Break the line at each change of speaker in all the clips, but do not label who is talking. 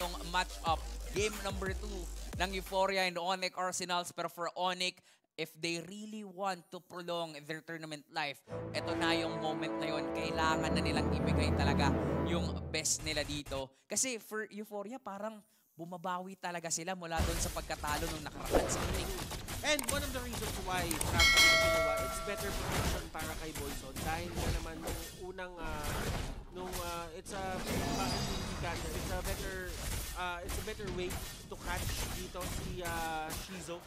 itong match-up. Game number 2 ng Euphoria and Onyx Arsenals. Pero for Onyx, if they really want to prolong their tournament life, ito na yung moment na yun. Kailangan na nilang ibigay talaga yung best nila dito. Kasi for Euphoria, parang bumabawi talaga sila mula doon sa pagkatalo nung nakaraan sa Onyx.
And one of the reasons why it's better protection para kay Boyzone dahil na naman nung unang it's a better way to catch dito si Shizo.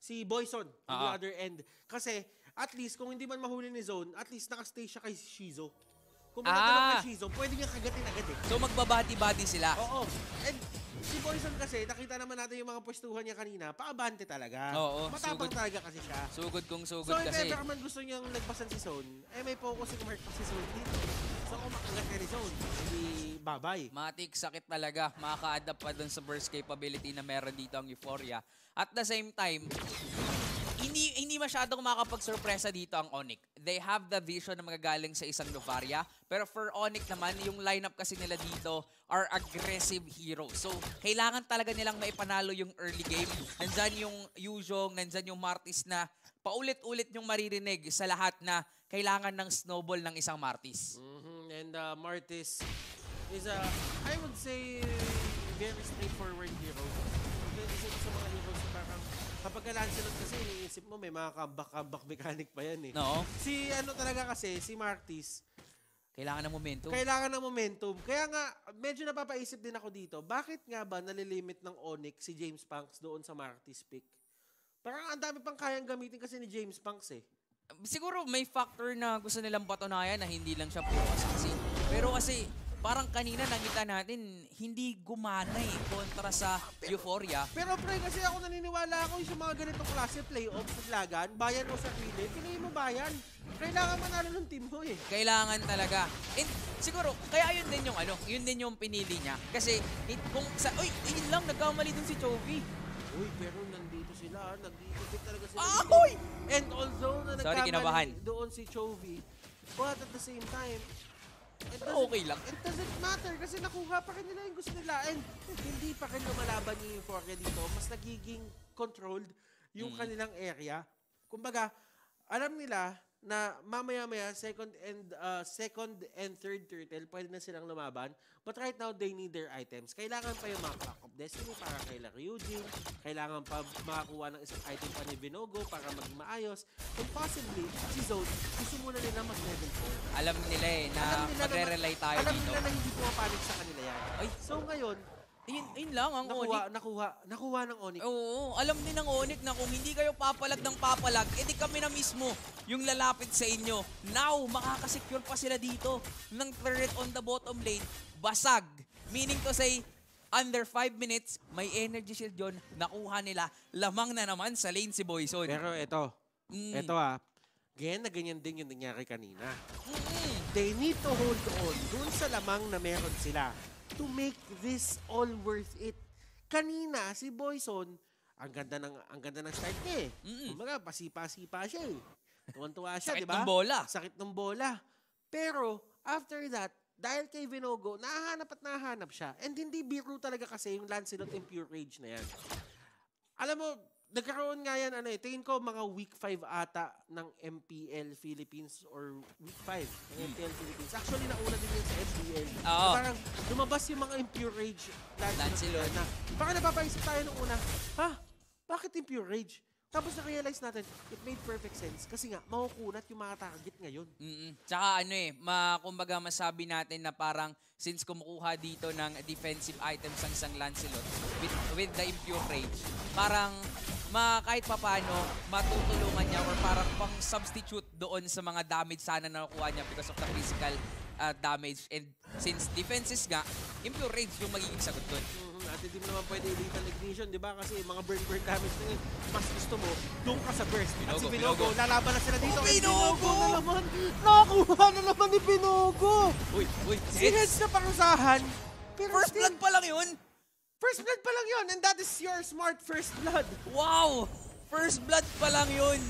Si Boyzone on the other end. Kasi at least kung hindi man mahuli ni Zone, at least nakastay siya kay Shizo. Kung magkakaroon kay Shizo, pwede niya kagatin agad eh.
So magbabati-bati sila.
Oo. And si Boyzone kasi, nakita naman natin yung mga pwestuhan niya kanina, paabante talaga.
Oo,
matapang talaga kasi siya.
Sugod kung sugod
so,
kasi.
So, if ever man gusto niyang nagpasan si Zone, may focusing mark pa si Zone dito. So, kung makagat ka ni Zone, hindi babay.
Matik, sakit talaga. Makaka-adapt pa dun sa burst capability na meron dito ang Euphoria. At the same time, hindi masyadong makakapag-surpresa dito ang Onyx. They have the vision na magagaling sa isang Novaria. Pero for Onyx naman, yung lineup kasi nila dito are aggressive heroes. So, kailangan talaga nilang maipanalo yung early game. Nandyan yung Yuzhong, nandyan yung Martis na paulit-ulit yung maririnig sa lahat na kailangan ng snowball ng isang Martis.
And Martis is I would say, very straightforward hero. Isa sa mga heroes na parang kapag Lancelot kasi iniisip mo may mga comeback mechanic pa yan eh.
No?
Si talaga kasi, si Martis,
kailangan ng momentum.
Kailangan ng momentum. Kaya nga, medyo napapaisip din ako dito, bakit nga ba nalilimit ng Onyx si James Punks doon sa Martis pick? Parang ang dami pang kayang gamitin kasi ni James Punks eh.
Siguro may factor na gusto nilang patunayan na hindi lang siya puro assassin. Pero kasi parang kanina nakita natin, hindi gumana eh kontra sa Euphoria.
Pero pre, kasi ako naniniwala ako yung mga ganitong klase, playoffs, naglagan, bayan o sarili, piliin mo bayan. Kailangan manalo ng team mo eh.
Kailangan talaga. And siguro, kaya yun din yung yun din yung pinili niya. Kasi kung sa, yun lang, nagkamali dun si Chovy.
Uy, pero nandito sila, nag-iikot talaga sila.
Ahoy!
And although na
Sorry,
nagkamali doon si Chovy, but at the same time,
okay lang.
It doesn't matter kasi nakuha pa rin nila yung gusto nila and hindi pa rin lumalaban yung Euphoria dito. Mas nagiging controlled yung kanilang area. Kumbaga, alam nila na mamaya-maya second and third turtle pwede na silang lumaban. But right now, they need their items. Kailangan pa yung mga Clock of Destiny para kay Ryujin. Kailangan pa makakuha ng isang item pa ni Binogo para maging maayos. And possibly, si Zone, gusto muna nila mag-level 4.
Alam nila na magre-rely tayo
alam
dito.
Alam nila na hindi pumapanik sa kanila yan.
Ay,
so ngayon,
yun lang ang Onyx.
Nakuha ng Onyx.
Oo, alam din ng Onyx na kung hindi kayo papalag ng papalag, edi kami na mismo yung lalapit sa inyo. Now, makakasecure pa sila dito ng turret on the bottom lane. Basag. Meaning to say, under 5 minutes, may energy shield yun. Nakuha nila. Lamang na naman sa lane si Boyzone.
Pero ito ganyan na ganyan din yung nangyari kanina. They need to hold on dun sa lamang na meron sila to make this all worth it. Kanina, si Boyzone, ang ganda ng start niya eh. Kumbaga, pasipa-sipa siya eh. Tuwan-tuwa siya, di ba?
Sakit ng bola.
Sakit ng bola. Pero, after that, dahil kay Binogo, nahahanap siya. And hindi biro talaga kasi yung Lancelot and Pure Rage na yan. Alam mo, nagkaroon nga yan, tingin ko mga week 5 ata ng MPL Philippines or week 5 ng MPL Philippines. Actually, nauna din yun sa MPL. Parang lumabas yung mga Impure Rage Lancelot na parang napapaisip tayo nung una, bakit Impure Rage? Tapos na-realize natin, it made perfect sense kasi nga, makukunat yung mga target ngayon.
Tsaka kumbaga masabi natin na parang since kumukuha dito ng defensive items ang isang Lancelot with the Impure Rage, parang kahit papano matutulungan niya or parang pang substitute doon sa mga damage sana na nakuha niya because of the physical damage. And since defenses nga, Impure Rage yung magiging sagot doon.
At hindi mo naman pwede lethal ignition, di ba? Kasi mga burn damage na yun, mas gusto mo, doon ka sa burst. At si Binogo, lalaban na sila dito.
Binogo
na naman! Nakakuha na naman ni Binogo!
Uy,
si Heads na parusahan.
First blood pa lang yun!
First blood pa lang yun, and that is your smart first blood.
Wow! First blood pa lang yun!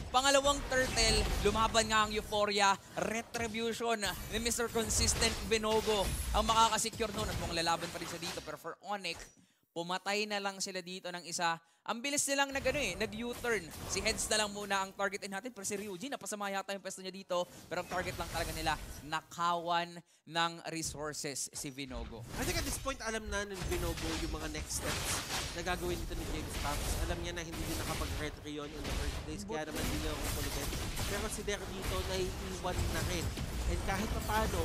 Pangalawang turtle, lumaban nga ang Euphoria. Retribution ni Mr. Consistent Binogo ang makakasecure nun. At kung lalaban pa rin siya dito. Pero for Onyx, pumatay na lang sila dito ng isa. Ang bilis nilang nag-U-turn. Si Heads na lang muna ang targetin natin. Pero si Ryujin, napasama yata yung pwesto niya dito. Pero ang target lang talaga nila, nakawan ng resources si Binogo.
I think at this point, alam na ng Binogo yung mga next steps na gagawin dito ni James Panks. Alam niya na hindi din nakapag-retry yun in the first place. Kaya naman hindi na kukulitin. Pero si Der dito, naiiwan na rin. And kahit pa paano,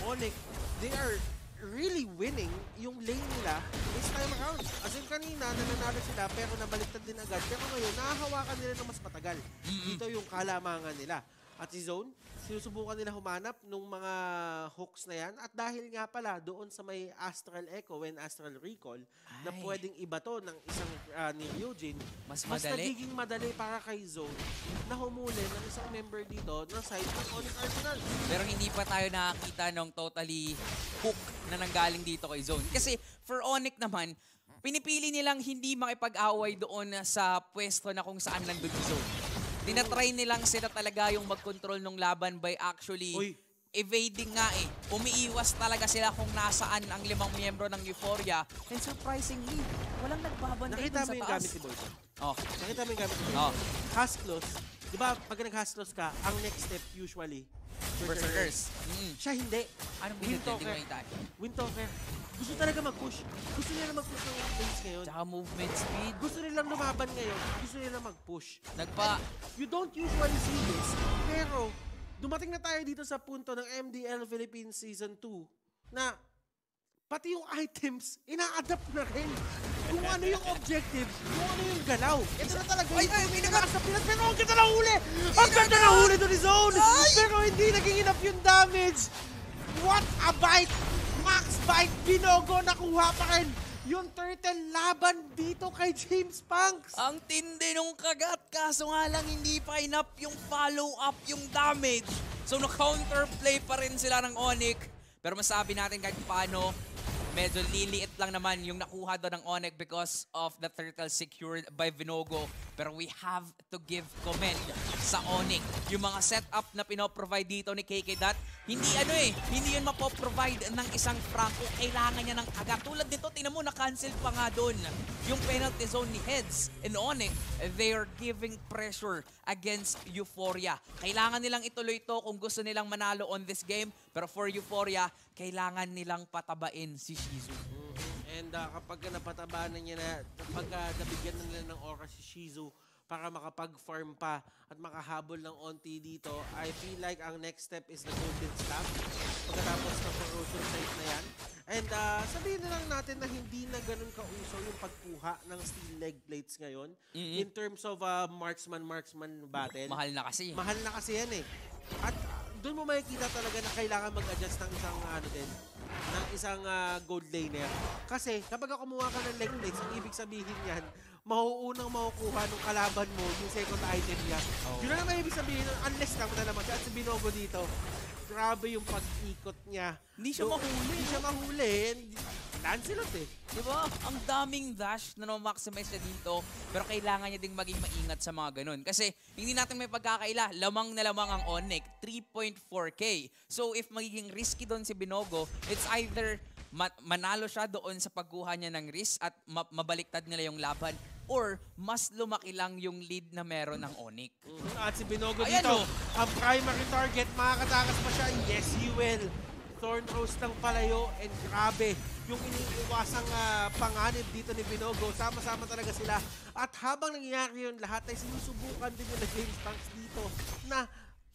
Onyx, they are really winning yung lane nila this time around. As in kanina, nananalo sila pero nabaliktad din agad. Pero ngayon, nahahawakan nila ng mas matagal. Dito yung kalamangan nila. At si Zone, sinusubukan nila humanap nung mga hooks na yan. At dahil nga pala doon sa may Astral Echo and Astral Recall na pwedeng ibato ng isang ni Ryujin,
Mas
mas
madali.
nagiging madali para kay Zone na humuli ng isang member dito na side ng Onyx Arsenal.
Pero hindi pa tayo nakakita ng totally hook na nanggaling dito kay Zone. Kasi for Onyx naman, pinipili nilang hindi makipag-away doon sa pwesto na kung saan nandun si Zone. Tinatry nilang sila talaga yung mag-control ng laban by actually evading nga eh. Umiiwas talaga sila kung nasaan ang 5 miyembro ng Euphoria. And surprisingly, walang nagbabantay
Nakita
dun
mo
sa
yung
taas.
gamit ni Boyko?
Oh.
Nakita mo yung gamit ni Boyko?
Oh.
Hasclos. Di ba, pag nag-hasclos ka, ang next step usually,
Berserkers.
Siya hindi.
Anong
Windtalker.
pinitinding na itayo?
Windtalker. Gusto talaga mag-push. Gusto nila mag-push ng base ngayon.
Tsaka movement speed.
Gusto nilang lumaban ngayon. Gusto nilang mag-push.
Nagpa...
You don't usually see this, pero dumating na tayo dito sa punto ng MDL Philippines Season 2 na pati yung items, ina-adapt na rin. Kung ano yung objective, kung ano yung galaw. Ito na talaga yung pinaka sa Pinas. Pero ang ganda na huli! Ang ganda na huli doon ni Zone! Pero hindi naging enough yung damage. What a bite! Max bite! Binogo nakuha pa rin yung turtle laban dito kay James Panks.
Ang tindi nung kagat, kaso nga lang hindi pa enough yung follow-up, yung damage. So na-counterplay pa rin sila ng Onyx. Pero masabi natin kahit paano, medyo liliit lang naman yung nakuha doon ng Onyx because of the turtle secured by Binogo. Pero we have to give comment sa Onyx. Yung mga setup na pinoprovide dito ni KK Dot, hindi yun mapoprovide ng isang Franco. Kailangan niya ng agad. Tulad nito, tingnan mo, na-cancel pa nga doon yung penalty zone ni Heads and Onyx. They are giving pressure against Euphoria. Kailangan nilang ituloy ito kung gusto nilang manalo on this game. Pero for Euphoria, kailangan nilang patabain si Shizu.
And kapag napatabaan na niya na, kapag nabigyan na nila ng oras si Shizu para makapag-farm pa at makahabol ng onti dito, I feel like ang next step is the Golden Staff pagkatapos ng corrosion site na yan. And sabihin na lang natin na hindi na ganun kauso yung pagkuha ng steel leg plates ngayon in terms of marksman battle.
Mahal na kasi.
Mahal na kasi yan eh. At doon mo makikita talaga na kailangan mag-adjust ng isang gold laner. Kasi kapag kumuha ka ng leg plates, ang ibig sabihin yan, mauunang makukuha ng kalaban mo yung second item niya. Yun na naman ibig sabihin, unless naman na naman siya at si Binogo dito, grabe yung pag-ikot niya.
Hindi siya mahuli.
Hindi siya mahuli. Lancelot eh.
Diba? Ang daming dash na na-maximize niya dito, pero kailangan niya ding maging maingat sa mga ganun. Kasi hindi natin may pagkakaila, lamang na lamang ang Onyx, 3.4k. So if magiging risky doon si Binogo, it's either manalo siya doon sa pagkuha niya ng risk at mabaliktad nila yung laban, or mas lumaki lang yung lead na meron ng Onyx.
At si Binogo
Ayan,
dito,
oh.
ang primary target, makakatakas pa siya. Yes, he will. Thorn Rose ng palayo, and grabe yung iniiwasang panganib dito ni Binogo. Sama-sama talaga sila. At habang nangyayari yun lahat, ay sinusubukan din yung James Panks dito na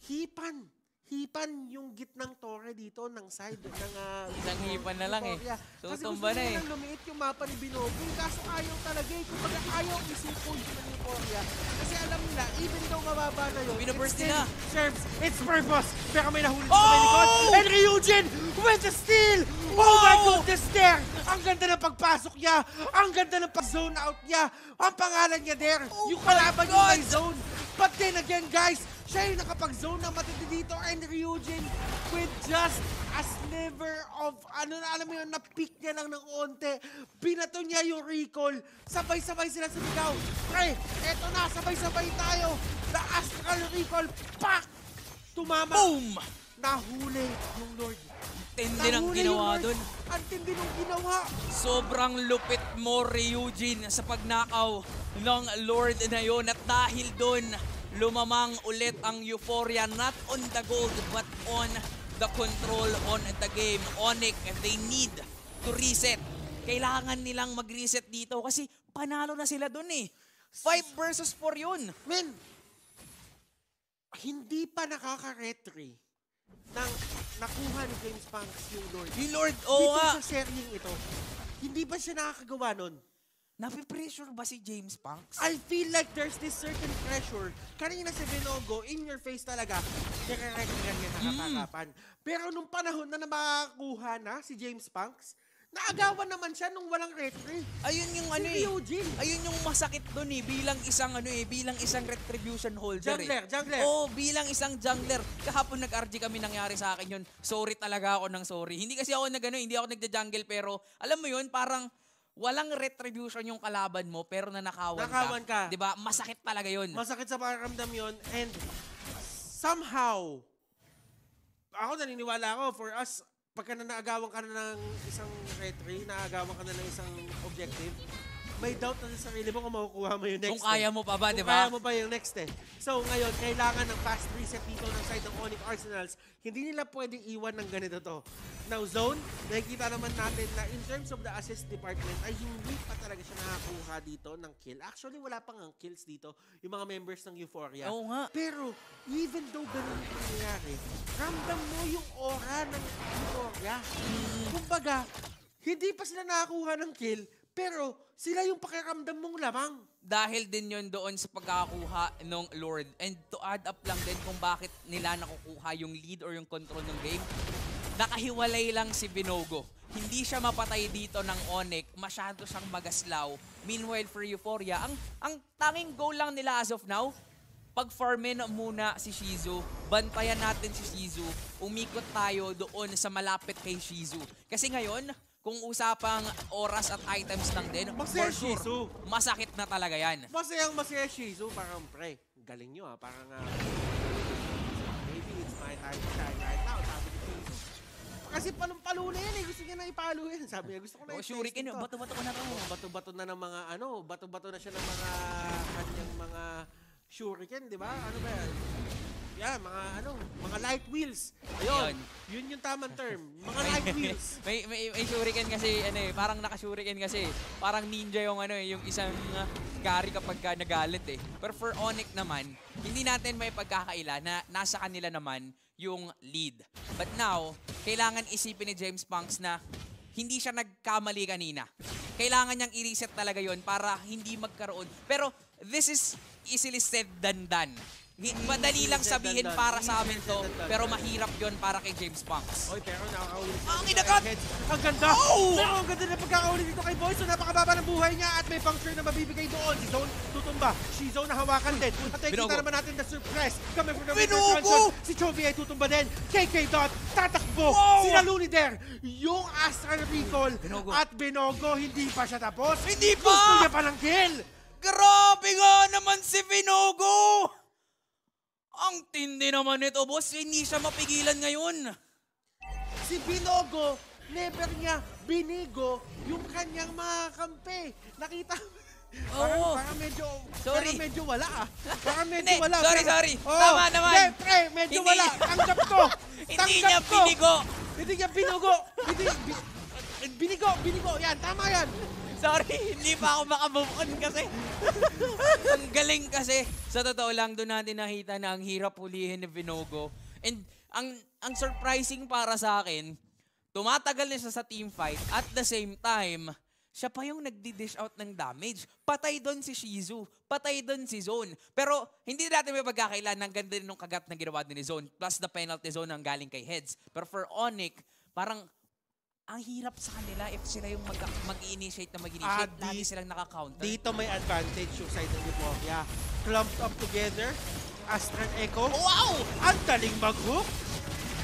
hipan yung gitnang torre dito ng side ng
Isang hipan na lang eh.
Kasi
Tutumba
gusto
na eh.
nilang lumiit yung mapa ni Binogo. Kaso ayaw talaga eh. Kung ayaw isipon yung Euphoria. Kasi alam nila, even though mababa na yun,
Binaburst
it
nila.
still serves its purpose. Pero may nahuli sa may likod. And Ryujin with the steal! Oh my goodness there! Ang ganda ng pagpasok niya. Ang ganda ng pag-zone out niya. Ang pangalan niya there. Yung kalaban niya may zone. But then again, guys, Siya yung nakapag-zone na matindi dito and Ryujin with just a sliver of, alam mo yun, na-pick niya lang ng onte. Binato niya yung recall. Sabay-sabay sila sumigaw. Pre, eto na, sabay-sabay tayo. The Astral Recall, pak! Tumama.
Boom!
Nahuli yung Lord.
Tindi ng ginawa dun.
Ang tindi ng ginawa.
Sobrang lupit mo, Ryujin, sa pagnakaw ng Lord na yun. At dahil dun, lumamang ulit ang Euphoria, not on the gold, but on the control on the game. Onyx, they need to reset. Kailangan nilang mag-reset dito kasi panalo na sila dun eh. 5 versus 4 yun.
Men, hindi pa nakaka-retry nang nakuha ni James Punks yung Lord.
Yung Lord, oo nga.
Dito sa seryeng ito, hindi ba siya nakakagawa nun?
Napipressure ba si James Punks?
I feel like there's this certain pressure. Kanina si Binogo, in your face talaga, nire-retry niya nakatakapan. Pero nung panahon na makakuha na si James Punks, naagawan naman siya nung walang retry.
Ayun yung ayun yung masakit doon eh, bilang isang retribution holder
Jungler.
Oh, bilang isang jungler. Kahapon nag-RG kami, nangyari sa akin yun. Sorry talaga ako ng sorry. Hindi kasi ako hindi ako nagja-jungle, pero alam mo yun, parang walang retribution yung kalaban mo pero nanakawan ka. 'Di ba? Masakit talaga yun.
Masakit sa pakiramdam yun and somehow ako naniniwala ako for us pagka naagawan ka na ng isang retry, naagawan ka na ng isang objective, may doubt na sa sarili mo kung makukuha mo yung next.
Kung kaya mo pa ba, di ba?
Kung kaya mo pa yung next eh. So ngayon, kailangan ng fast reset dito ng side ng Onyx Arsenals. Hindi nila pwedeng iwan ng ganito to. Now zone, nakikita naman natin na in terms of the assist department ay hindi pa talaga siya nakakuha dito ng kill. Actually, wala pang ang kills dito yung mga members ng Euphoria.
Oo nga.
Pero even though ganun yung nangyayari, ramdam mo yung aura ng Euphoria. Kumbaga, hindi pa sila nakakuha ng kill, pero sila yung pakiramdam mong lamang.
Dahil din yun doon sa pagkakakuha ng Lord. And to add up lang din kung bakit nila nakukuha yung lead or yung control ng game, nakahiwalay lang si Binogo. Hindi siya mapatay dito ng Onyx, masyado siyang magaslaw. Meanwhile for Euphoria, ang tanging goal lang nila as of now, pag-farmin muna si Shizu, bantayan natin si Shizu, umikot tayo doon sa malapit kay Shizu. Kasi ngayon, kung usapang oras at items lang din,
Masaya
for sure,
Shizu.
masakit na talaga yan.
Masaya Shizu, parang pre, galing nyo ah, parang maybe it's my time to shine right now, sabi ni Shizu. Kasi palumpalo na yan eh, gusto niya na ipalo yan. Sabi niya, gusto ko na i-taste
Shuriken
ito.
yun, bato-bato ko na to.
Bato-bato na ng mga bato-bato na siya ng mga kanyang mga shuriken, di ba? Ano ba yan? Yeah, mga light wheels. Ayun, yun yung tamang term. Mga light wheels.
may shuriken kasi, parang naka-shuriken kasi. Parang ninja yung yung isang Gary kapag nagalit eh. Pero for Onyx naman, hindi natin may pagkakaila na nasa kanila naman yung lead. But now, kailangan isipin ni James Punks na hindi siya nagkamali kanina. Kailangan niyang i-reset talaga yon para hindi magkaroon. Pero this is easily said than done. Madali lang sabihin para sa amin to, pero mahirap yon para kay James Punks.
Oy, pero nakakaulit.
Ang inagat!
Ang ganda!
Oh!
Pero ang ganda na pagkakaulit dito kay Boy. So napakababa ng buhay niya at may puncture na mabibigay doon. Si Zone tutumba. Shizo na hawakan din. At nakikita naman natin the surprise coming from the
Binogo!
Si Chovy ay tutumba din. KK Dot tatakbo.
Wow!
Sina Looney there. Yung Astral Recall
Binogo.
at Binogo hindi pa siya tapos.
Hindi pa!
Gusto niya pa ng kill.
Grabe nga naman si Binogo! Ang tindi naman ito, boss. Hindi siya mapigilan ngayon.
Si Binogo, never niya binigo yung kanyang mga kampe. Nakita
Oo.
Parang medyo,
Sorry.
parang medyo wala ah. Parang medyo
Hindi,
wala.
sorry. Tama naman.
Hindi, pre, medyo
Hindi.
wala. Tanggap ko.
Hindi niya binigo.
Hindi niya binigo. Binigo. Yan, tama yan.
Sorry, hindi pa ako makamove on kasi. Ang galing kasi. Sa totoo lang, doon natin nakita na ang hirap hulihin ni Binogo. And ang surprising para sa akin, tumatagal na siya sa team fight at the same time, siya pa yung nagdi-dish out ng damage. Patay doon si Shizu. Patay doon si Zone. Pero hindi natin may pagkakailan ng ganda rin ng kagat na ginawa ni Zone. Plus the penalty zone ang galing kay Heads. Pero for Onyx, parang ang hirap sa kanila if sila yung mag-initiate na mag-initiate. Lagi silang naka-counter.
Dito may advantage yung side ng Euphoria. Clumped up together. Astral Echo.
Wow!
Ang daling mag-hook.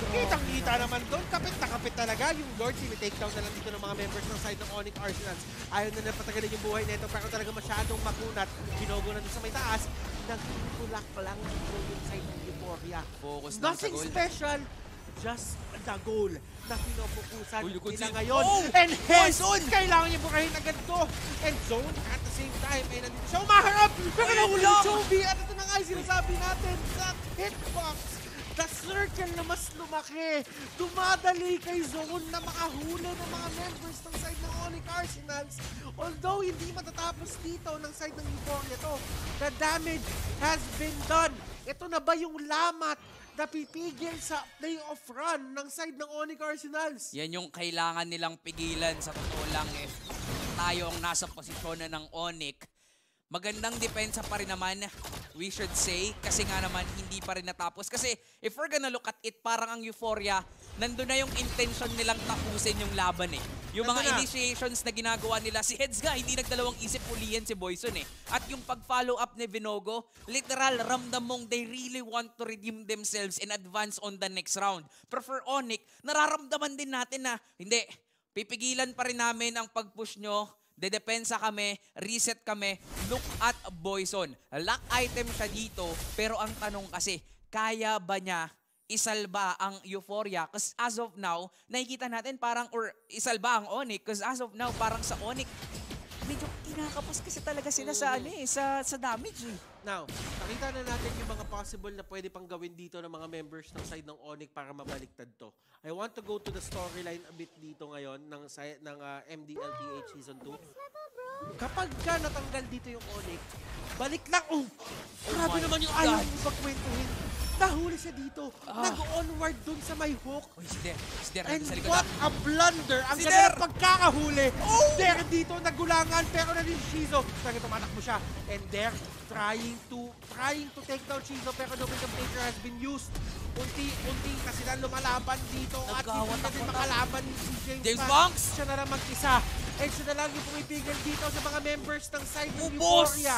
Kitang-kita naman doon. Kapit na kapit talaga. Yung Lord, sinitake-down na lang dito ng mga members ng side ng Onyx Arsenals. Ayaw na napatagalin yung buhay nito pero talaga masyadong makunat. Binogo na doon sa may taas. Nagtulak pa lang dito yung side ng Euphoria.
Focus lang sa
Nothing
goal.
special. Just the goal na pinupukusan
Uy, look at
nila
this.
ngayon.
Oh!
And hence,
Poison!
kailangan niya burahin agad to. And Zone at the same time ay nandito siya umaharap. Nakalahuli
lang!
yung Jovi. At ito na nga yung sinasabi natin sa hitbox. The circle na mas lumaki. Dumadali kay Zone na makahuli ng mga members ng side ng Onyx Arsenals. Although hindi matatapos dito ng side ng Euphoria to. The damage has been done. Ito na ba yung lamat na pipigil sa playoff run ng side ng Onyx Arsenals?
Yan yung kailangan nilang pigilan sa totoo lang if tayo ang nasa posisyon na ng Onyx. Magandang depensa pa rin naman, we should say, kasi nga naman hindi pa rin natapos. Kasi if we're gonna look at it, parang ang Euphoria, nandun na yung intention nilang tapusin yung laban eh. Yung mga
Nandun na.
initiations na ginagawa nila, si Heads nga, hindi nagdalawang isip ulihin si Boyson eh. At yung pag-follow up ni Vinogo, literal, ramdam mong they really want to redeem themselves and advance on the next round. Pero for Onyx, nararamdaman din natin na, hindi, pipigilan pa rin namin ang pag-push nyo, dedepensa kami, reset kami, look at Boyson. Lock item siya dito, pero ang tanong kasi, kaya ba niya isalba ang Euphoria? Because as of now, nakikita natin parang, or isalba ang Onyx, because as of now, parang sa Onyx, medyo kinakapos kasi talaga sila sa, sa damage eh.
Now, nakita na natin yung mga possible na pwede pang gawin dito ng mga members ng side ng Onyx para mabaliktad to. I want to go to the storyline a bit dito ngayon ng MDLTH Season 2. Kapag ka natanggal dito yung Onyx, balik lang. Oh, grabe
my
naman yung
God.
ayaw mo pagkwentuhin. Nahuli siya dito. Nag-onward dun sa may hook.
Uy, si Der,
And
nandun sa likod
what
na.
a blunder! Ang
Si
ganda
Der!
ng pagkakahuli. Der dito nagulangan pero na rin Shizo. Talaga tumatakbo siya. And Der trying to take down Shizo pero no Taker has been used. Unti-unti kasi na lumalaban dito at hindi na din makalaban si
James
Banks.
Banks!
Siya na lang mag-isa. And siya na lang yung pumipigil dito sa mga members ng side ng
Ubos!
Euphoria.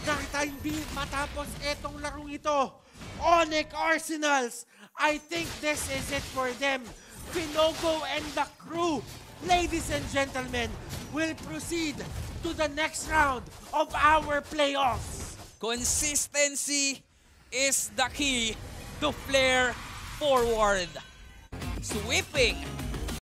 Kahit hindi matapos etong larong ito. Onyx Arsenals, I think this is it for them. Vinogo and the crew, ladies and gentlemen, will proceed to the next round of our playoffs.
Consistency is the key to flare forward. Sweeping